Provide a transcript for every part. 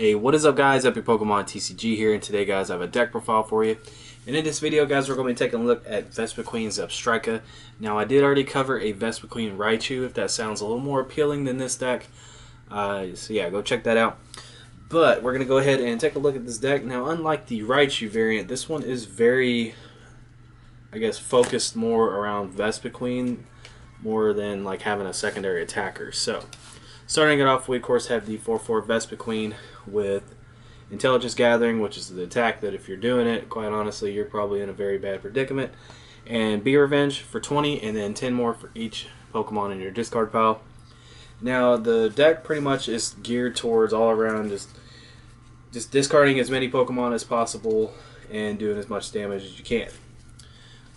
Hey, what is up guys? Epic Pokemon TCG here, and today guys I have a deck profile for you. And in this video guys we're going to be taking a look at Vespiquen Zebstrika. Now I did already cover a Vespiquen Raichu, if that sounds a little more appealing than this deck. So yeah, go check that out. But we're going to go ahead and take a look at this deck. Now unlike the Raichu variant, this one is very, I guess, focused more around Vespiquen more than like having a secondary attacker. So starting it off, we of course have the 4/4 Vespiquen with Intelligence Gathering, which is the attack that if you're doing it, quite honestly, you're probably in a very bad predicament. And Be Revenge for 20, and then 10 more for each Pokemon in your discard pile. Now the deck pretty much is geared towards all around just discarding as many Pokemon as possible and doing as much damage as you can.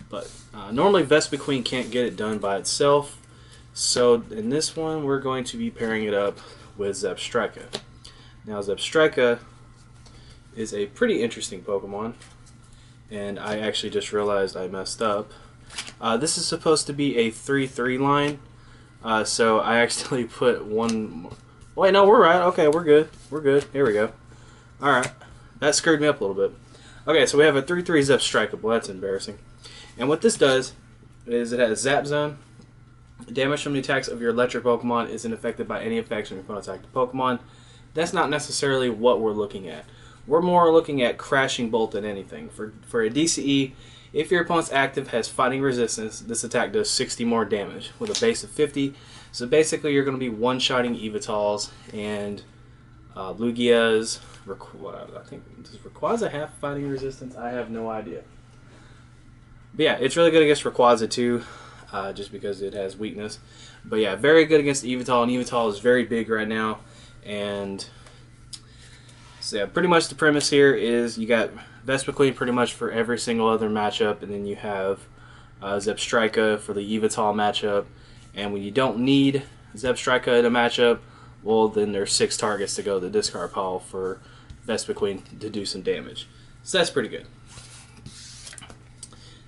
But normally Vespiquen can't get it done by itself. So in this one, we're going to be pairing it up with Zebstrika. Now Zebstrika is a pretty interesting Pokemon, and I actually just realized I messed up. This is supposed to be a 3/3 line, so I accidentally put one. Wait, no, we're right. Okay, we're good. We're good. Here we go. All right, that screwed me up a little bit. Okay, so we have a 3/3 Zebstrika. Well, that's embarrassing. And what this does is it has Zap Zone. Damage from the attacks of your electric Pokemon isn't affected by any effects from your opponent's active Pokemon. That's not necessarily what we're looking at. We're more looking at Crashing Bolt than anything. For a DCE, if your opponent's active has fighting resistance, this attack does 60 more damage with a base of 50. So basically you're going to be one-shotting Evital's and Lugia's. I think, does Rayquaza have fighting resistance? I have no idea. But yeah, it's really good against Rayquaza too. Just because it has weakness. But yeah, very good against Yveltal, and Yveltal is very big right now. And so yeah, pretty much the premise here is you got Vespiquen pretty much for every single other matchup, and then you have Zebstrika for the Yveltal matchup. And when you don't need Zebstrika in a matchup, well then there's 6 targets to go to the discard pile for Vespiquen to do some damage. So that's pretty good.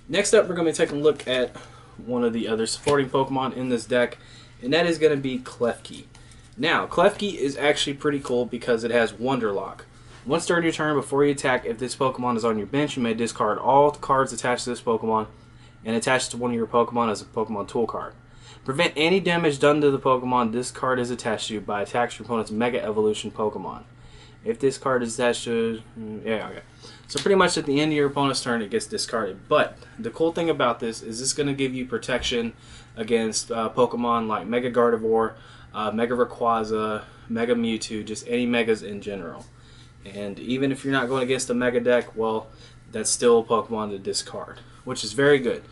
Next up, we're going to be taking a look at one of the other supporting Pokemon in this deck, and that is going to be Klefki. Now, Klefki is actually pretty cool because it has Wonderlock. Once during your turn, before you attack, if this Pokemon is on your bench, you may discard all cards attached to this Pokemon and attach it to one of your Pokemon as a Pokemon tool card. Prevent any damage done to the Pokemon this card is attached to by attacking your opponent's Mega Evolution Pokemon. If this card is attached to... okay. So pretty much at the end of your opponent's turn, it gets discarded. But the cool thing about this is it's going to give you protection against Pokemon like Mega Gardevoir, Mega Rayquaza, Mega Mewtwo, just any Megas in general. And even if you're not going against a Mega deck, well, that's still a Pokemon to discard, which is very good.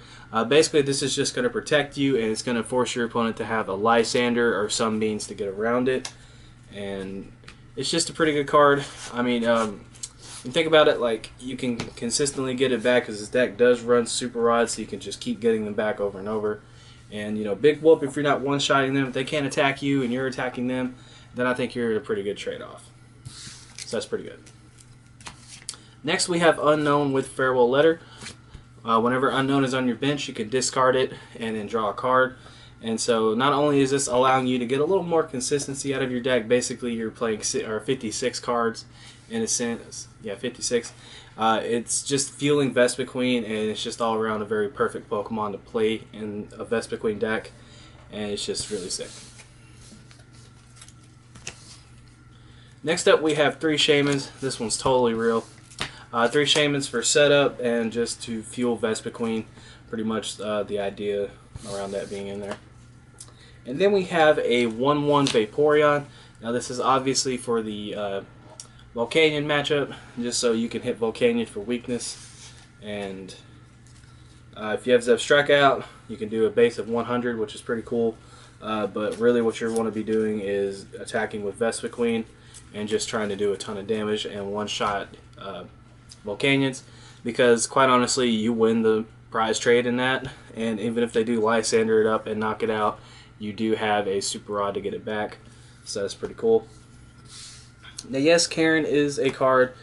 Basically, this is just going to protect you, and it's going to force your opponent to have a Lysandre or some means to get around it. And it's just a pretty good card. I mean, and think about it, like, you can consistently get it back because this deck does run Super Rod, so you can just keep getting them back over and over. And, you know, Big Whoop, if you're not one-shotting them, if they can't attack you and you're attacking them, then I think you're at a pretty good trade-off. So that's pretty good. Next, we have Unown with Farewell Letter. Whenever Unown is on your bench, you can discard it and then draw a card. And so not only is this allowing you to get a little more consistency out of your deck, basically you're playing 56 cards in a sense. Yeah, 56. It's just fueling Vespiquen, and it's just all around a very perfect Pokemon to play in a Vespiquen deck, and it's just really sick. Next up, we have 3 Shaymins. This one's totally real. 3 Shaymins for setup and just to fuel Vespiquen. Pretty much the idea around that being in there. And then we have a 1/1 Vaporeon. Now this is obviously for the Volcanion matchup, just so you can hit Volcanion for weakness. And if you have Zebstrika out, you can do a base of 100, which is pretty cool. But really what you want to be doing is attacking with Vespiquen and just trying to do a ton of damage and one-shot Volcanions, because quite honestly, you win the prize trade in that. And even if they do Lysandre it up and knock it out, you do have a Super Rod to get it back. So that's pretty cool. Now, yes, Karen is a card,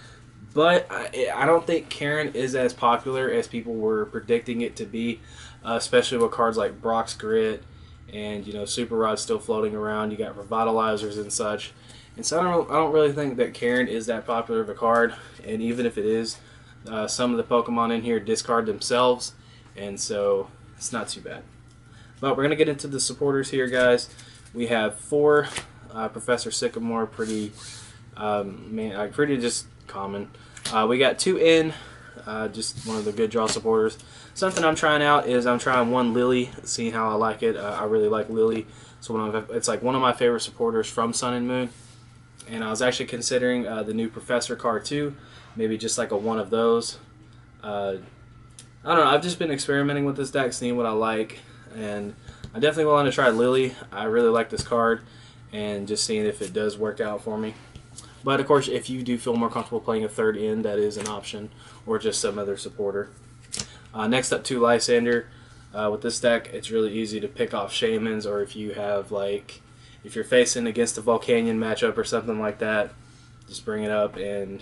but I don't think Karen is as popular as people were predicting it to be, especially with cards like Brock's Grit and you know, Super Rod's still floating around. You got Revitalizers and such, and so I don't really think that Karen is that popular of a card. And even if it is, some of the Pokemon in here discard themselves, and so it's not too bad. But we're gonna get into the supporters here, guys. We have 4 Professor Sycamore, pretty pretty just common. We got 2 in, just one of the good draw supporters. Something I'm trying out is I'm trying 1 Lillie, seeing how I like it. I really like Lillie. So it's like one of my favorite supporters from Sun and Moon. And I was actually considering the new Professor card too, maybe just like a one of those. I don't know. I've just been experimenting with this deck, seeing what I like, and I definitely want to try Lillie. I really like this card, and just seeing if it does work out for me. But of course, if you do feel more comfortable playing a 3rd in, that is an option, or just some other supporter. Next up, 2 Lysandre. With this deck, it's really easy to pick off Shaymins, or if you have if you're facing against a Volcanion matchup or something like that, just bring it up and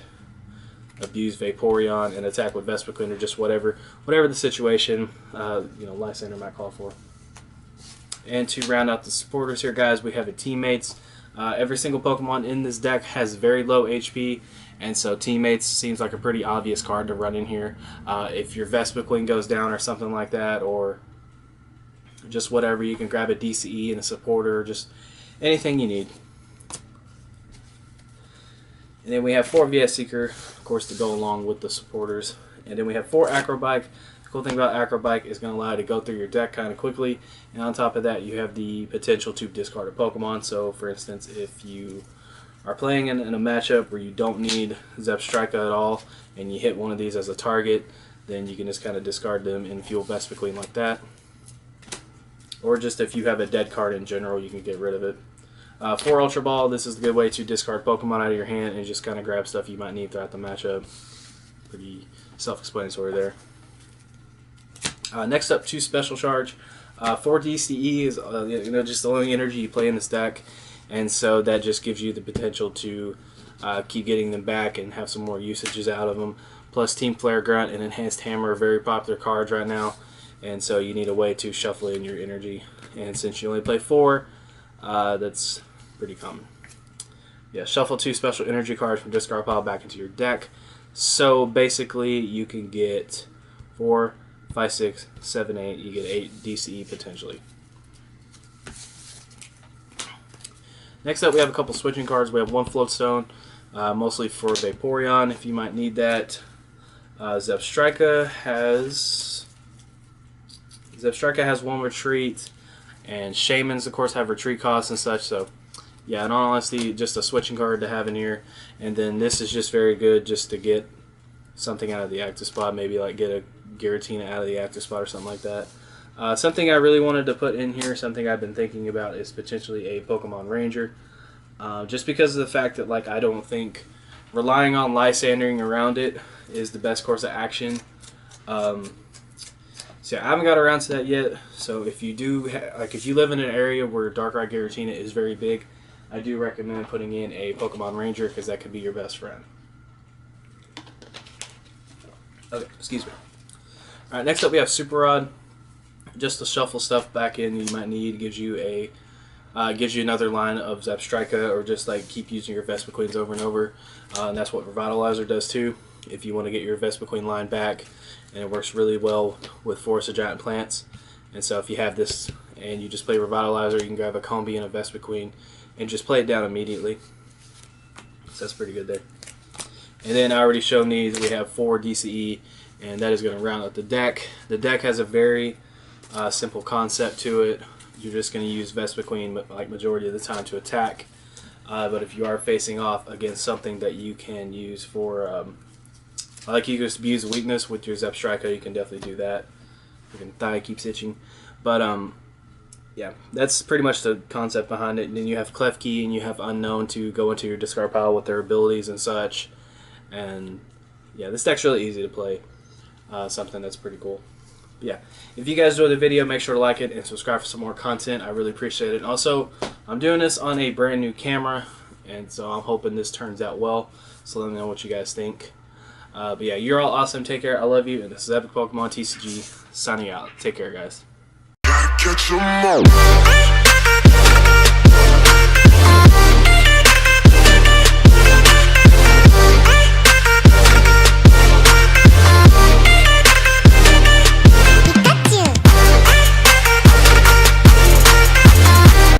abuse Vaporeon and attack with Vespiquen, or just whatever the situation you know, Lysandre might call for. And to round out the supporters here, guys, we have a Teammates. Every single Pokemon in this deck has very low HP, and so Teammates seems like a pretty obvious card to run in here. If your Vespiquen goes down or something like that, or just whatever, you can grab a DCE and a supporter, just anything you need. And then we have 4 VS Seeker, of course, to go along with the supporters. And then we have 4 Acro Bike. The cool thing about Acro Bike is going to allow you to go through your deck kind of quickly. And on top of that, you have the potential to discard a Pokemon. So, for instance, if you are playing in a matchup where you don't need Zebstrika at all, and you hit one of these as a target, then you can just kind of discard them and fuel Vespiquen like that. Or just if you have a dead card in general, you can get rid of it. 4 Ultra Ball, this is a good way to discard Pokemon out of your hand and just kind of grab stuff you might need throughout the matchup. Pretty self-explanatory there. Next up, 2 Special Charge. 4 DCE is you know, just the only energy you play in this deck, and so that just gives you the potential to keep getting them back and have some more usages out of them. Plus, Team Flare Grunt and Enhanced Hammer are very popular cards right now, and so you need a way to shuffle in your energy. And since you only play 4, that's pretty common. Yeah, shuffle 2 special energy cards from discard pile back into your deck. So basically, you can get 4, 5, 6, 7, 8. You get 8 DCE potentially. Next up, we have a couple switching cards. We have 1 Floatstone, mostly for Vaporeon if you might need that. Zebstrika has 1 Retreat, and Shaymins, of course, have retreat costs and such. So, yeah, in all honesty, just a switching card to have in here. And then this is just very good just to get something out of the active spot, maybe like get a Giratina out of the active spot or something like that. Something I really wanted to put in here, something I've been thinking about, is potentially a Pokemon Ranger. Just because of the fact that I don't think relying on Lysandering around it is the best course of action. So I haven't got around to that yet. So if you do, if you live in an area where Darkrai Giratina is very big, I do recommend putting in a Pokemon Ranger, because that could be your best friend. Okay, excuse me. All right, next up we have Super Rod. Just to shuffle stuff back in you might need. Gives you another line of Zebstrika, or just keep using your Vespiquens over and over. And that's what Revitalizer does too. If you want to get your Vespiquen line back, and it works really well with Forest of Giant Plants. And so if you have this and you just play Revitalizer, you can grab a Combee and a Vespiquen and just play it down immediately. So that's pretty good there. And then I already shown these. We have 4 DCE, and that is going to round out the deck. The deck has a very simple concept to it. You're just going to use Vespiquen majority of the time to attack. But if you are facing off against something that you can use for, you can just use weakness with your Zebstrika, you can definitely do that. Your thigh keeps itching. But yeah, that's pretty much the concept behind it. And then you have Klefki and you have Unown to go into your discard pile with their abilities and such. And yeah, this deck's really easy to play. Something that's pretty cool. But yeah, if you guys enjoyed the video, make sure to like it and subscribe for some more content. I really appreciate it. And also, I'm doing this on a brand new camera, and so I'm hoping this turns out well. So let me know what you guys think. But yeah, you're all awesome. Take care. I love you. And this is Epic Pokemon TCG signing out. Take care, guys. catch 'em all.